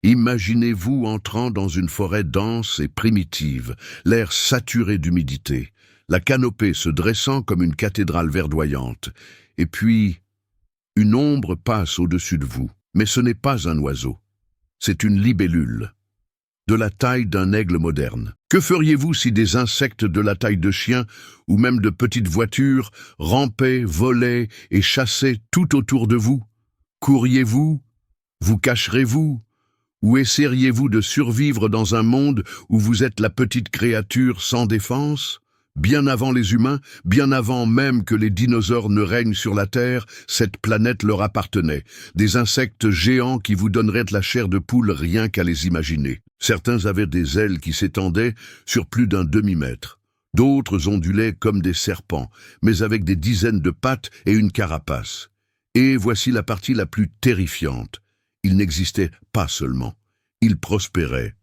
Imaginez-vous entrant dans une forêt dense et primitive, l'air saturé d'humidité, la canopée se dressant comme une cathédrale verdoyante, et puis une ombre passe au-dessus de vous. Mais ce n'est pas un oiseau, c'est une libellule, de la taille d'un aigle moderne. Que feriez-vous si des insectes de la taille de chiens ou même de petites voitures rampaient, volaient et chassaient tout autour de vous? Courriez-vous? Vous cacherez-vous? Ou essaieriez-vous de survivre dans un monde où vous êtes la petite créature sans défense? Bien avant les humains, bien avant même que les dinosaures ne règnent sur la Terre, cette planète leur appartenait. Des insectes géants qui vous donneraient de la chair de poule rien qu'à les imaginer. Certains avaient des ailes qui s'étendaient sur plus d'un demi-mètre. D'autres ondulaient comme des serpents, mais avec des dizaines de pattes et une carapace. Et voici la partie la plus terrifiante. Ils n'existaient pas seulement, ils prospéraient.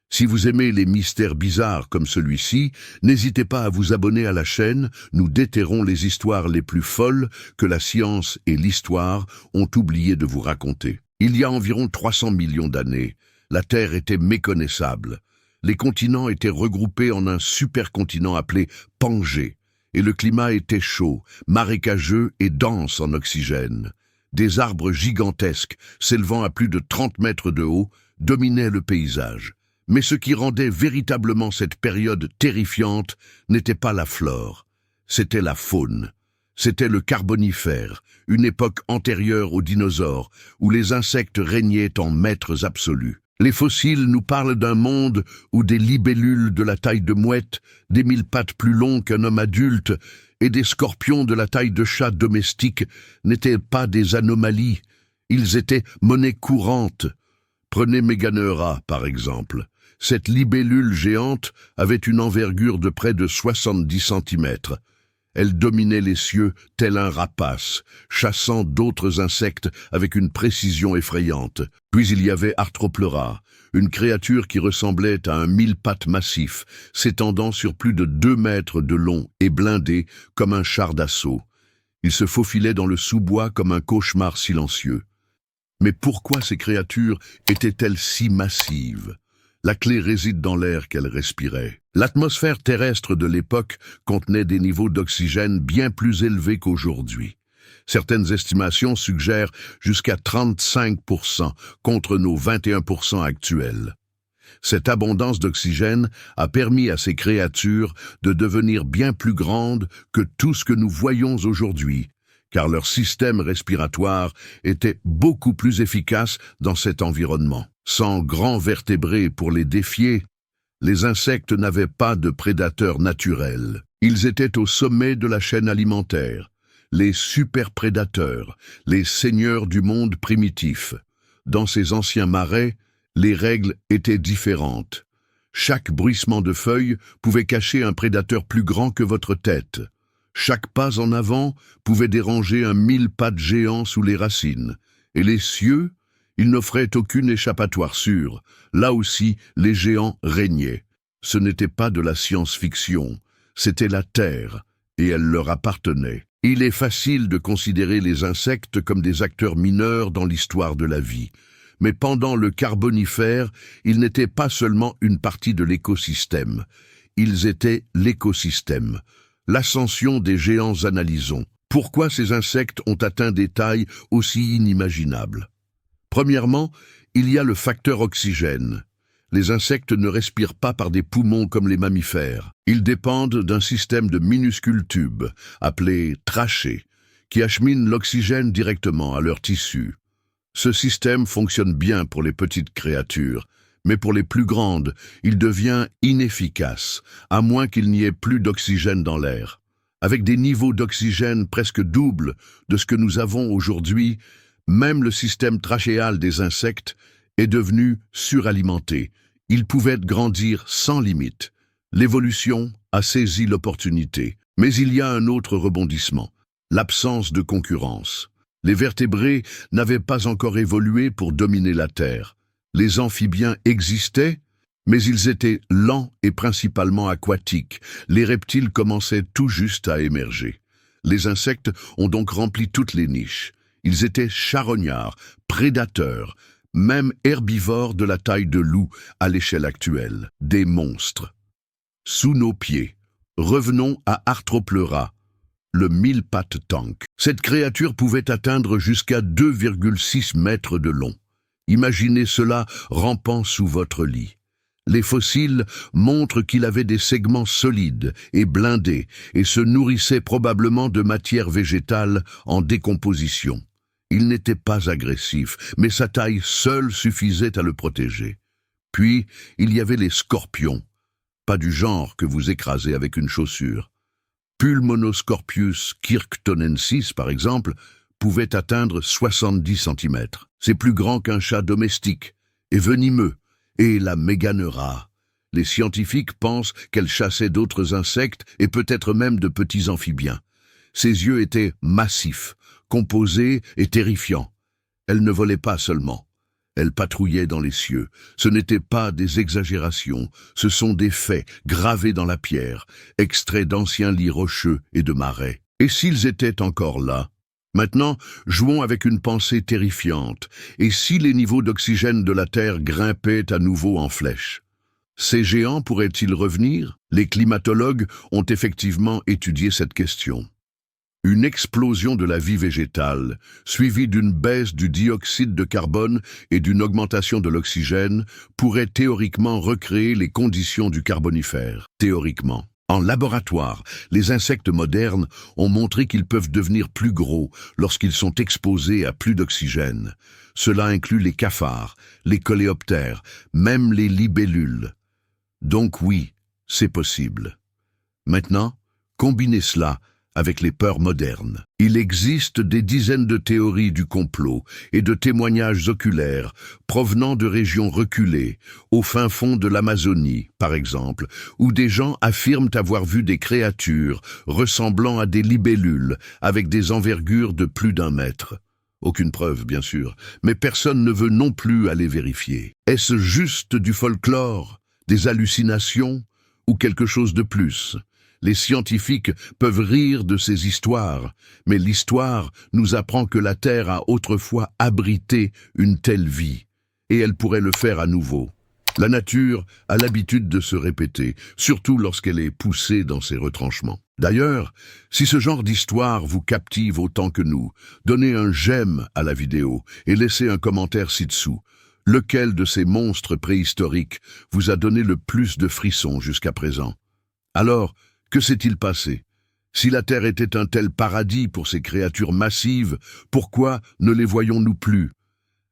Si vous aimez les mystères bizarres comme celui-ci, n'hésitez pas à vous abonner à la chaîne, nous déterrons les histoires les plus folles que la science et l'histoire ont oublié de vous raconter. Il y a environ 300 millions d'années, la Terre était méconnaissable. Les continents étaient regroupés en un supercontinent appelé Pangée, et le climat était chaud, marécageux et dense en oxygène. Des arbres gigantesques, s'élevant à plus de 30 mètres de haut, dominaient le paysage. Mais ce qui rendait véritablement cette période terrifiante n'était pas la flore, c'était la faune. C'était le Carbonifère, une époque antérieure aux dinosaures, où les insectes régnaient en maîtres absolus. Les fossiles nous parlent d'un monde où des libellules de la taille de mouette, des 1000 pattes plus longs qu'un homme adulte, et des scorpions de la taille de chat domestique n'étaient pas des anomalies, ils étaient monnaie courante. Prenez Meganeura, par exemple. Cette libellule géante avait une envergure de près de 70 cm. Elle dominait les cieux tel un rapace, chassant d'autres insectes avec une précision effrayante. Puis il y avait Arthropleura, une créature qui ressemblait à un 1000 pattes massif, s'étendant sur plus de 2 mètres de long et blindé comme un char d'assaut. Il se faufilait dans le sous-bois comme un cauchemar silencieux. Mais pourquoi ces créatures étaient-elles si massives ? La clé réside dans l'air qu'elles respiraient. L'atmosphère terrestre de l'époque contenait des niveaux d'oxygène bien plus élevés qu'aujourd'hui. Certaines estimations suggèrent jusqu'à 35% contre nos 21% actuels. Cette abondance d'oxygène a permis à ces créatures de devenir bien plus grandes que tout ce que nous voyons aujourd'hui, car leur système respiratoire était beaucoup plus efficace dans cet environnement. Sans grands vertébrés pour les défier, les insectes n'avaient pas de prédateurs naturels. Ils étaient au sommet de la chaîne alimentaire, les superprédateurs, les seigneurs du monde primitif. Dans ces anciens marais, les règles étaient différentes. Chaque bruissement de feuilles pouvait cacher un prédateur plus grand que votre tête. Chaque pas en avant pouvait déranger un 1000 pattes géant sous les racines. Et les cieux, ils n'offraient aucune échappatoire sûre. Là aussi, les géants régnaient. Ce n'était pas de la science-fiction, c'était la Terre, et elle leur appartenait. Il est facile de considérer les insectes comme des acteurs mineurs dans l'histoire de la vie. Mais pendant le Carbonifère, ils n'étaient pas seulement une partie de l'écosystème. Ils étaient l'écosystème. L'ascension des géants analysons. Pourquoi ces insectes ont atteint des tailles aussi inimaginables? Premièrement, il y a le facteur oxygène. Les insectes ne respirent pas par des poumons comme les mammifères. Ils dépendent d'un système de minuscules tubes, appelés trachées, qui acheminent l'oxygène directement à leurs tissus. Ce système fonctionne bien pour les petites créatures, mais pour les plus grandes, il devient inefficace, à moins qu'il n'y ait plus d'oxygène dans l'air. Avec des niveaux d'oxygène presque doubles de ce que nous avons aujourd'hui, même le système trachéal des insectes est devenu suralimenté. Ils pouvaient grandir sans limite. L'évolution a saisi l'opportunité. Mais il y a un autre rebondissement, l'absence de concurrence. Les vertébrés n'avaient pas encore évolué pour dominer la Terre. Les amphibiens existaient, mais ils étaient lents et principalement aquatiques. Les reptiles commençaient tout juste à émerger. Les insectes ont donc rempli toutes les niches. Ils étaient charognards, prédateurs, même herbivores de la taille de loups à l'échelle actuelle, des monstres. Sous nos pieds, revenons à Arthropleura, le mille-pattes tank. Cette créature pouvait atteindre jusqu'à 2,6 mètres de long. Imaginez cela rampant sous votre lit. Les fossiles montrent qu'il avait des segments solides et blindés et se nourrissait probablement de matière végétale en décomposition. Il n'était pas agressif, mais sa taille seule suffisait à le protéger. Puis, il y avait les scorpions, pas du genre que vous écrasez avec une chaussure. Pulmonoscorpius kirktonensis, par exemple, pouvait atteindre 70 cm. C'est plus grand qu'un chat domestique, et venimeux, et la Méganeura. Les scientifiques pensent qu'elle chassait d'autres insectes et peut-être même de petits amphibiens. Ses yeux étaient massifs, composés et terrifiants. Elle ne volait pas seulement. Elle patrouillait dans les cieux. Ce n'étaient pas des exagérations, ce sont des faits gravés dans la pierre, extraits d'anciens lits rocheux et de marais. Et s'ils étaient encore là? Maintenant, jouons avec une pensée terrifiante. Et si les niveaux d'oxygène de la Terre grimpaient à nouveau en flèche? Ces géants pourraient-ils revenir? Les climatologues ont effectivement étudié cette question. Une explosion de la vie végétale, suivie d'une baisse du dioxyde de carbone et d'une augmentation de l'oxygène, pourrait théoriquement recréer les conditions du Carbonifère. Théoriquement. En laboratoire, les insectes modernes ont montré qu'ils peuvent devenir plus gros lorsqu'ils sont exposés à plus d'oxygène. Cela inclut les cafards, les coléoptères, même les libellules. Donc oui, c'est possible. Maintenant, combinez cela avec les peurs modernes. Il existe des dizaines de théories du complot et de témoignages oculaires provenant de régions reculées, au fin fond de l'Amazonie, par exemple, où des gens affirment avoir vu des créatures ressemblant à des libellules avec des envergures de plus d'1 mètre. Aucune preuve, bien sûr, mais personne ne veut non plus aller vérifier. Est-ce juste du folklore, des hallucinations ou quelque chose de plus? Les scientifiques peuvent rire de ces histoires, mais l'histoire nous apprend que la Terre a autrefois abrité une telle vie, et elle pourrait le faire à nouveau. La nature a l'habitude de se répéter, surtout lorsqu'elle est poussée dans ses retranchements. D'ailleurs, si ce genre d'histoire vous captive autant que nous, donnez un j'aime à la vidéo et laissez un commentaire ci-dessous. Lequel de ces monstres préhistoriques vous a donné le plus de frissons jusqu'à présent? Alors, que s'est-il passé? Si la Terre était un tel paradis pour ces créatures massives, pourquoi ne les voyons-nous plus?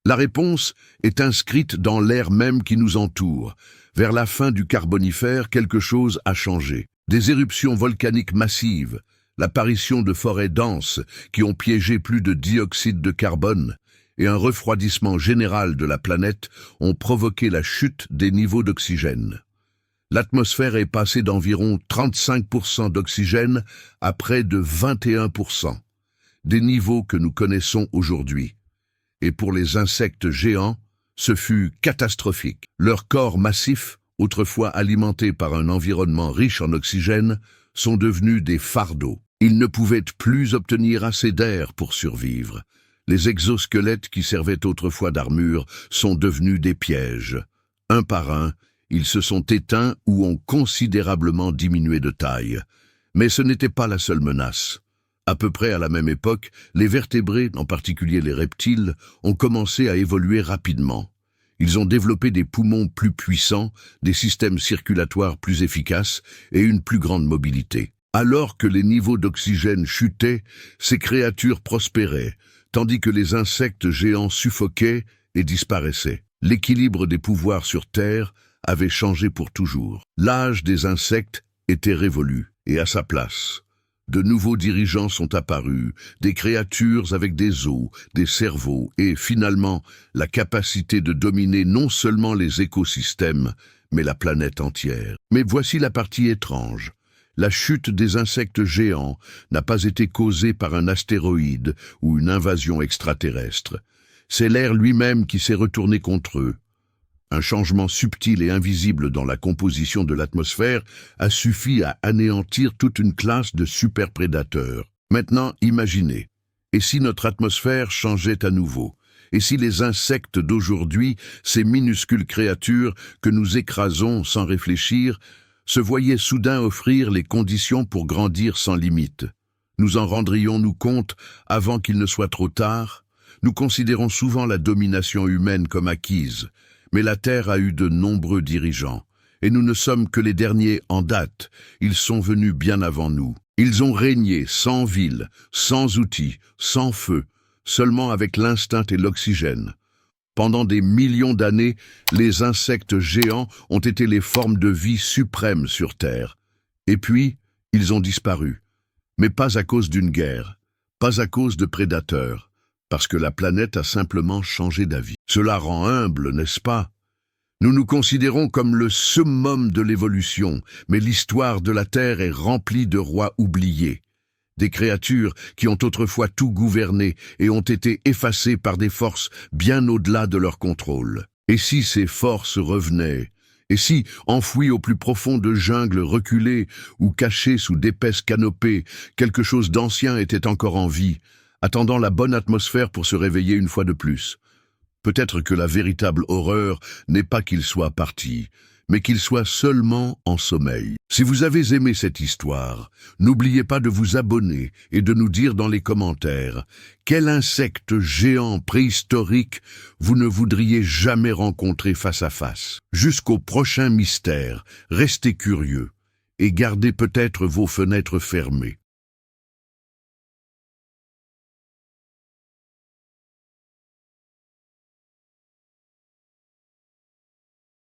La réponse est inscrite dans l'air même qui nous entoure. Vers la fin du Carbonifère, quelque chose a changé. Des éruptions volcaniques massives, l'apparition de forêts denses qui ont piégé plus de dioxyde de carbone et un refroidissement général de la planète ont provoqué la chute des niveaux d'oxygène. L'atmosphère est passée d'environ 35% d'oxygène à près de 21%, des niveaux que nous connaissons aujourd'hui. Et pour les insectes géants, ce fut catastrophique. Leurs corps massifs, autrefois alimentés par un environnement riche en oxygène, sont devenus des fardeaux. Ils ne pouvaient plus obtenir assez d'air pour survivre. Les exosquelettes qui servaient autrefois d'armure sont devenus des pièges. Un par un, ils se sont éteints ou ont considérablement diminué de taille. Mais ce n'était pas la seule menace. À peu près à la même époque, les vertébrés, en particulier les reptiles, ont commencé à évoluer rapidement. Ils ont développé des poumons plus puissants, des systèmes circulatoires plus efficaces et une plus grande mobilité. Alors que les niveaux d'oxygène chutaient, ces créatures prospéraient, tandis que les insectes géants suffoquaient et disparaissaient. L'équilibre des pouvoirs sur Terre avait changé pour toujours. L'âge des insectes était révolu, et à sa place, de nouveaux dirigeants sont apparus, des créatures avec des os, des cerveaux et, finalement, la capacité de dominer non seulement les écosystèmes, mais la planète entière. Mais voici la partie étrange. La chute des insectes géants n'a pas été causée par un astéroïde ou une invasion extraterrestre. C'est l'air lui-même qui s'est retourné contre eux. Un changement subtil et invisible dans la composition de l'atmosphère a suffi à anéantir toute une classe de superprédateurs. Maintenant, imaginez, et si notre atmosphère changeait à nouveau? Et si les insectes d'aujourd'hui, ces minuscules créatures que nous écrasons sans réfléchir, se voyaient soudain offrir les conditions pour grandir sans limite? Nous en rendrions-nous compte avant qu'il ne soit trop tard? Nous considérons souvent la domination humaine comme acquise, mais la Terre a eu de nombreux dirigeants, et nous ne sommes que les derniers en date. Ils sont venus bien avant nous. Ils ont régné sans ville, sans outils, sans feu, seulement avec l'instinct et l'oxygène. Pendant des millions d'années, les insectes géants ont été les formes de vie suprêmes sur Terre. Et puis, ils ont disparu. Mais pas à cause d'une guerre, pas à cause de prédateurs, parce que la planète a simplement changé d'avis. Cela rend humble, n'est-ce pas? Nous nous considérons comme le summum de l'évolution, mais l'histoire de la Terre est remplie de rois oubliés. Des créatures qui ont autrefois tout gouverné et ont été effacées par des forces bien au-delà de leur contrôle. Et si ces forces revenaient? Et si, enfouies au plus profond de jungles reculées ou cachées sous d'épaisses canopées, quelque chose d'ancien était encore en vie, attendant la bonne atmosphère pour se réveiller une fois de plus? Peut-être que la véritable horreur n'est pas qu'il soit parti, mais qu'il soit seulement en sommeil. Si vous avez aimé cette histoire, n'oubliez pas de vous abonner et de nous dire dans les commentaires quel insecte géant préhistorique vous ne voudriez jamais rencontrer face à face. Jusqu'au prochain mystère, restez curieux et gardez peut-être vos fenêtres fermées.